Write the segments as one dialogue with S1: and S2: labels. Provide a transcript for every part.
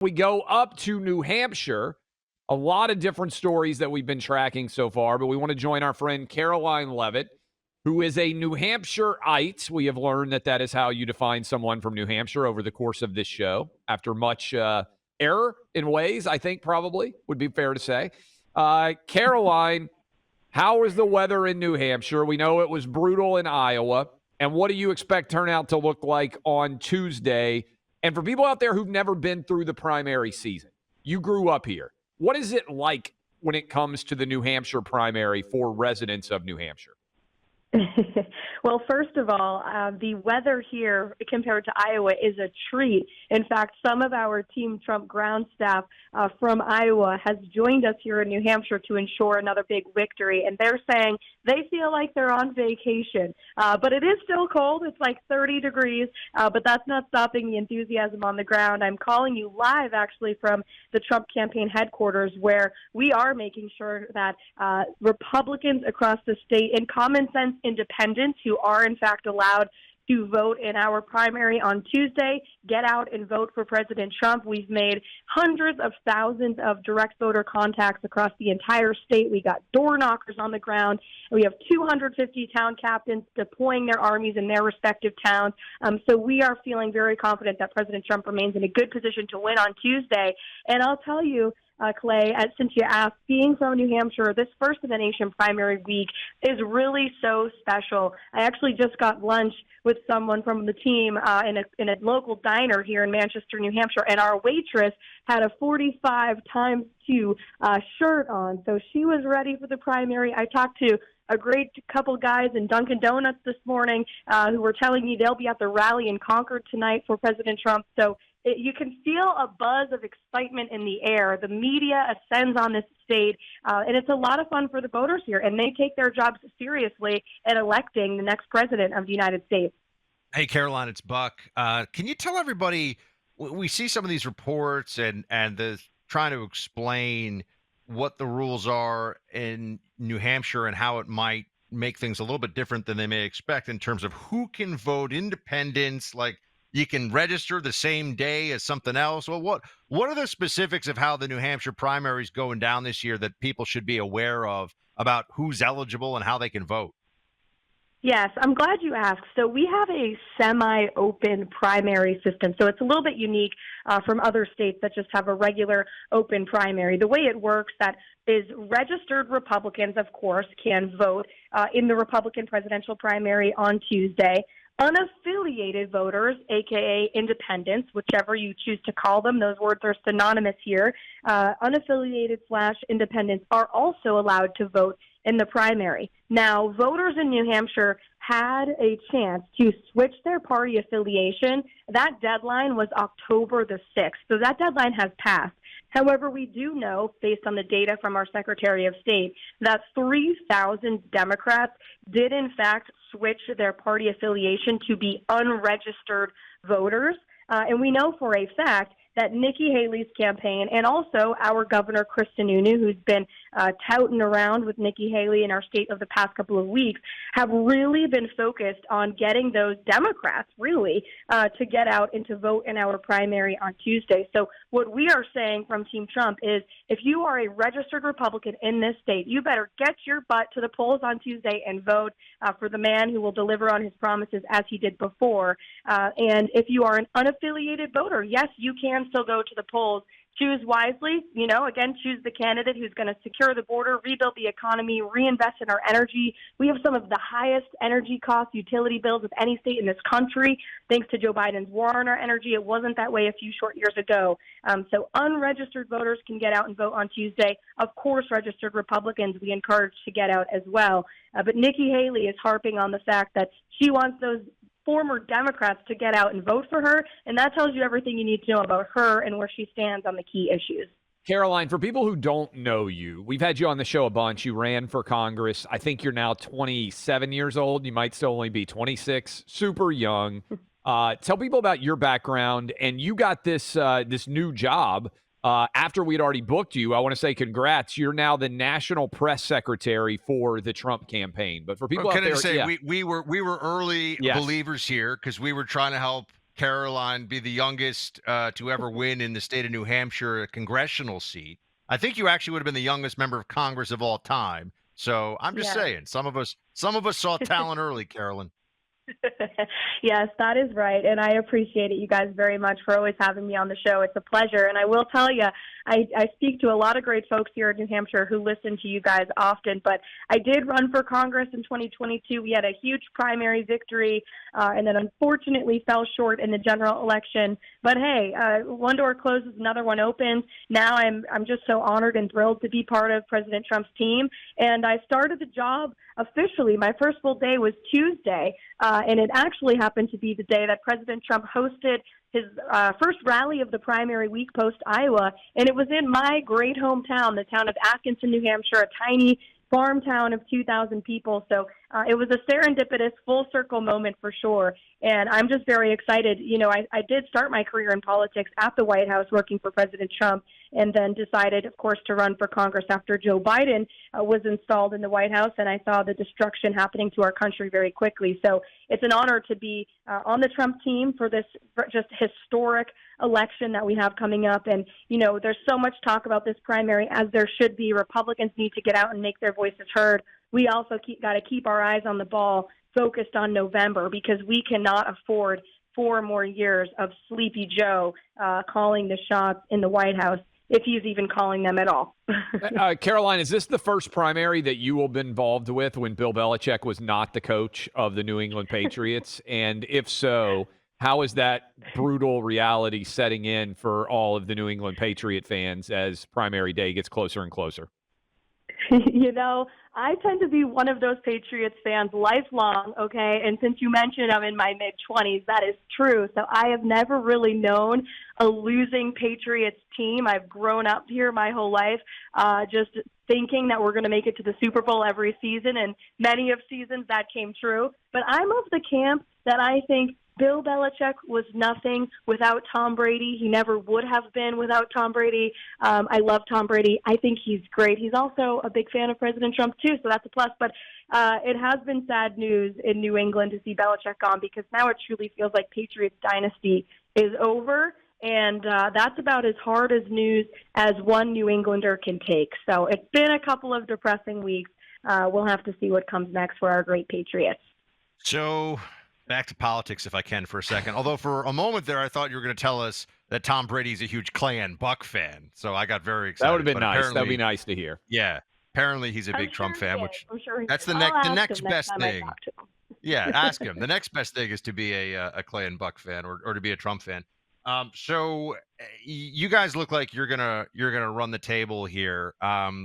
S1: We go up to New Hampshire. A lot of different stories that we've been tracking so far, but we want to join our friend Karoline Leavitt, who is a New Hampshireite. We have learned that that is how you define someone from New Hampshire over the course of this show, after much error in ways, I think probably would be fair to say. Karoline, how is the weather in New Hampshire? We know it was brutal in Iowa. And what do you expect turnout to look like on Tuesday? And for people out there who've never been through the primary season, you grew up here. What is it like when it comes to the New Hampshire primary for residents of New Hampshire?
S2: Well, first of all, the weather here compared to Iowa is a treat. In fact, some of our Team Trump ground staff from Iowa has joined us here in New Hampshire to ensure another big victory. And they're saying they feel like they're on vacation. But it is still cold. It's like 30 degrees, but that's not stopping the enthusiasm on the ground. I'm calling you live, actually, from the Trump campaign headquarters, where we are making sure that Republicans across the state and common sense independents who are, in fact, allowed to vote in our primary on Tuesday, get out and vote for President Trump. We've made hundreds of thousands of direct voter contacts across the entire state. We got door knockers on the ground. We have 250 town captains deploying their armies in their respective towns. So we are feeling very confident that President Trump remains in a good position to win on Tuesday. And I'll tell you, Clay, since you asked, being from New Hampshire, this first of the nation primary week is really so special. I actually just got lunch with someone from the team in a local diner here in Manchester, New Hampshire, and our waitress had a 45x2 shirt on, so she was ready for the primary. I talked to a great couple guys in Dunkin' Donuts this morning who were telling me they'll be at the rally in Concord tonight for President Trump. So you can feel a buzz of excitement in the air. The media ascends on this state, and it's a lot of fun for the voters here, and they take their jobs seriously at electing the next president of the United States.
S3: Hey, Caroline, it's Buck. Can you tell everybody, we see some of these reports and the trying to explain what the rules are in New Hampshire and how it might make things a little bit different than they may expect in terms of who can vote, independents, like you can register the same day as something else. Well, what are the specifics of how the New Hampshire primary is going down this year that people should be aware of about who's eligible and how they can vote?
S2: Yes, I'm glad you asked. So we have a semi-open primary system. So it's a little bit unique from other states that just have a regular open primary. The way it works, that is registered Republicans, of course, can vote in the Republican presidential primary on Tuesday. Unaffiliated voters, a.k.a. independents, whichever you choose to call them, those words are synonymous here, unaffiliated/independents are also allowed to vote in the primary. Now, voters in New Hampshire had a chance to switch their party affiliation. That deadline was October the 6th, so that deadline has passed. However, we do know, based on the data from our Secretary of State, that 3,000 Democrats did, in fact, switch their party affiliation to be unregistered voters. And we know for a fact that Nikki Haley's campaign and also our Governor Chris Sununu, who's been touting around with Nikki Haley in our state of the past couple of weeks, have really been focused on getting those Democrats really to get out and to vote in our primary on Tuesday. So what we are saying from Team Trump is if you are a registered Republican in this state, you better get your butt to the polls on Tuesday and vote for the man who will deliver on his promises as he did before. And if you are an unaffiliated voter, yes, you can still go to the polls. Choose wisely, again, choose the candidate who's going to secure the border, rebuild the economy, reinvest in our energy. We have some of the highest energy cost utility bills of any state in this country, thanks to Joe Biden's war on our energy. It wasn't that way a few short years ago. So unregistered voters can get out and vote on Tuesday. Of course, registered Republicans we encourage to get out as well. But Nikki Haley is harping on the fact that she wants those former Democrats to get out and vote for her, and that tells you everything you need to know about her and where she stands on the key issues.
S1: Karoline, for people who don't know you, we've had you on the show a bunch. You ran for Congress. I think you're now 27 years old. You might still only be 26, super young. Tell people about your background, and you got this new job after we had already booked you. I want to say congrats. You're now the national press secretary for the Trump campaign. But for people out there,
S3: we were early believers here because we were trying to help Caroline be the youngest to ever win in the state of New Hampshire a congressional seat. I think you actually would have been the youngest member of Congress of all time. So I'm just
S2: Yes.
S3: saying, some of us saw talent early, Carolyn.
S2: Yes, that is right. And I appreciate it, you guys, very much for always having me on the show. It's a pleasure. And I will tell you, I speak to a lot of great folks here in New Hampshire who listen to you guys often. But I did run for Congress in 2022. We had a huge primary victory and then unfortunately fell short in the general election. But hey, one door closes, another one opens. Now I'm just so honored and thrilled to be part of President Trump's team. And I started the job officially. My first full day was Tuesday. And it actually happened to be the day that President Trump hosted his first rally of the primary week post Iowa. And it was in my great hometown, the town of Atkinson, New Hampshire, a tiny farm town of 2,000 people. So it was a serendipitous full circle moment for sure. And I'm just very excited. You know, I did start my career in politics at the White House working for President Trump, and then decided, of course, to run for Congress after Joe Biden was installed in the White House. And I saw the destruction happening to our country very quickly. So it's an honor to be on the Trump team for this just historic election that we have coming up. And, you know, there's so much talk about this primary, as there should be. Republicans need to get out and make their voices heard. We also got to keep our eyes on the ball, focused on November, because we cannot afford 4 more years of Sleepy Joe calling the shots in the White House, if he's even calling them at all.
S1: Caroline, is this the first primary that you will be involved with when Bill Belichick was not the coach of the New England Patriots? And if so, how is that brutal reality setting in for all of the New England Patriot fans as primary day gets closer and closer?
S2: You know, I tend to be one of those Patriots fans lifelong, okay? And since you mentioned I'm in my mid-20s, that is true. So I have never really known a losing Patriots team. I've grown up here my whole life just thinking that we're going to make it to the Super Bowl every season, and many of seasons that came true. But I'm of the camp that I think Bill Belichick was nothing without Tom Brady. He never would have been without Tom Brady. I love Tom Brady. I think he's great. He's also a big fan of President Trump, too, so that's a plus. But it has been sad news in New England to see Belichick gone, because now it truly feels like Patriots dynasty is over. And that's about as hard as news as one New Englander can take. So it's been a couple of depressing weeks. We'll have to see what comes next for our great Patriots.
S3: So back to politics, if I can, for a second. Although for a moment there, I thought you were going to tell us that Tom Brady's a huge Clay and Buck fan. So I got very excited.
S1: That would have been
S3: But
S1: nice. That would be nice to hear.
S3: Yeah. Apparently he's a big Trump fan, which that's the next best thing. Yeah, ask him. The next best thing is to be a Clay and Buck fan, or to be a Trump fan. So you guys look like you're gonna run the table here.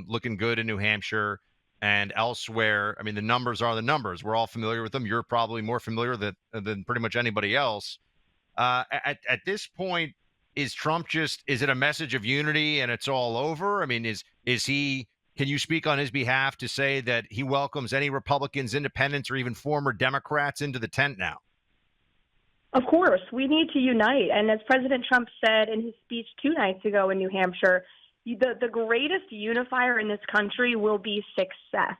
S3: Looking good in New Hampshire and elsewhere. I mean, the numbers are the numbers. We're all familiar with them. You're probably more familiar than pretty much anybody else. At this point, is Trump is it a message of unity and it's all over? I mean, is he? Can you speak on his behalf to say that he welcomes any Republicans, independents, or even former Democrats into the tent now?
S2: Of course, we need to unite. And as President Trump said in his speech 2 nights ago in New Hampshire, the greatest unifier in this country will be success.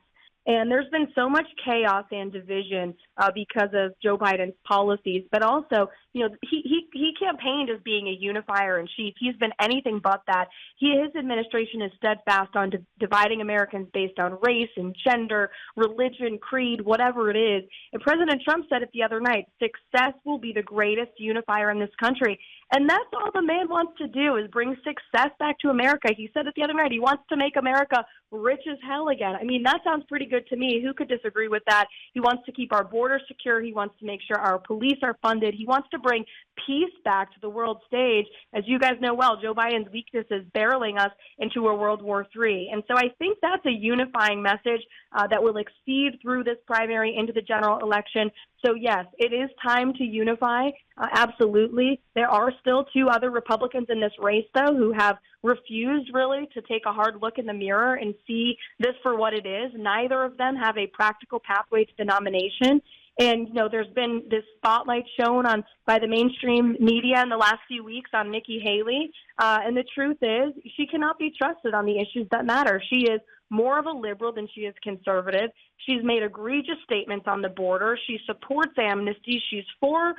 S2: And there's been so much chaos and division because of Joe Biden's policies. But also, you know, he campaigned as being a unifier in chief. He's been anything but that. His administration is steadfast on dividing Americans based on race and gender, religion, creed, whatever it is. And President Trump said it the other night, success will be the greatest unifier in this country. And that's all the man wants to do, is bring success back to America. He said it the other night. He wants to make America rich as hell again. I mean, that sounds pretty good to me. Who could disagree with that? He wants to keep our borders secure. He wants to make sure our police are funded. He wants to bring peace back to the world stage. As you guys know well, Joe Biden's weakness is barreling us into a World War III. And so I think that's a unifying message that will exceed through this primary into the general election. So, yes, it is time to unify. Absolutely. There are still 2 other Republicans in this race, though, who have refused really to take a hard look in the mirror and see this for what it is. Neither of them have a practical pathway to the nomination. And, you know, there's been this spotlight shown by the mainstream media in the last few weeks on Nikki Haley. And the truth is, she cannot be trusted on the issues that matter. She is more of a liberal than she is conservative. She's made egregious statements on the border. She supports amnesty. She's for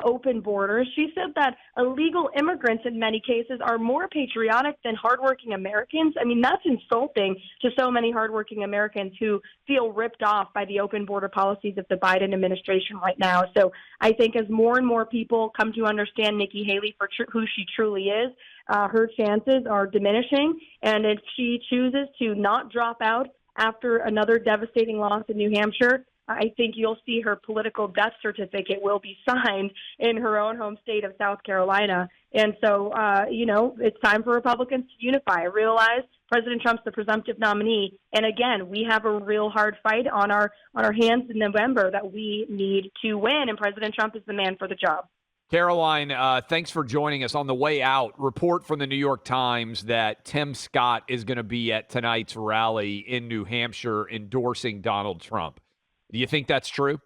S2: open borders. She said that illegal immigrants in many cases are more patriotic than hardworking Americans. I mean, that's insulting to so many hardworking Americans who feel ripped off by the open border policies of the Biden administration right now. So I think as more and more people come to understand Nikki Haley for who she truly is, her chances are diminishing. And if she chooses to not drop out after another devastating loss in New Hampshire, I think you'll see her political death certificate will be signed in her own home state of South Carolina. And so, it's time for Republicans to unify. I realize President Trump's the presumptive nominee. And again, we have a real hard fight on our hands in November that we need to win. And President Trump is the man for the job.
S1: Caroline, thanks for joining us. On the way out, report from the New York Times that Tim Scott is going to be at tonight's rally in New Hampshire endorsing Donald Trump. Do you think that's true?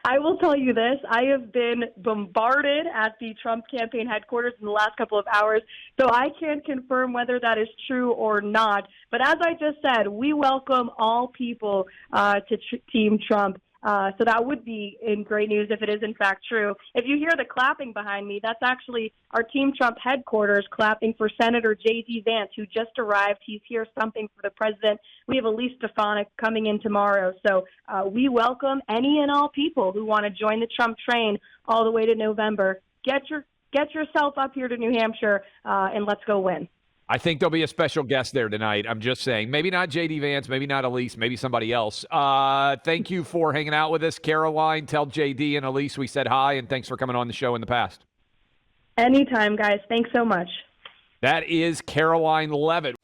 S2: I will tell you this. I have been bombarded at the Trump campaign headquarters in the last couple of hours, so I can't confirm whether that is true or not. But as I just said, we welcome all people to Team Trump. So that would be in great news if it is in fact true. If you hear the clapping behind me, that's actually our Team Trump headquarters clapping for Senator J.D. Vance, who just arrived. He's here stumping for the president. We have Elise Stefanik coming in tomorrow. So we welcome any and all people who want to join the Trump train all the way to November. Get yourself up here to New Hampshire and let's go win.
S1: I think there'll be a special guest there tonight. I'm just saying. Maybe not J.D. Vance, maybe not Elise, maybe somebody else. Thank you for hanging out with us, Caroline. Tell J.D. and Elise we said hi, and thanks for coming on the show in the past.
S2: Anytime, guys. Thanks so much.
S1: That is Karoline Leavitt.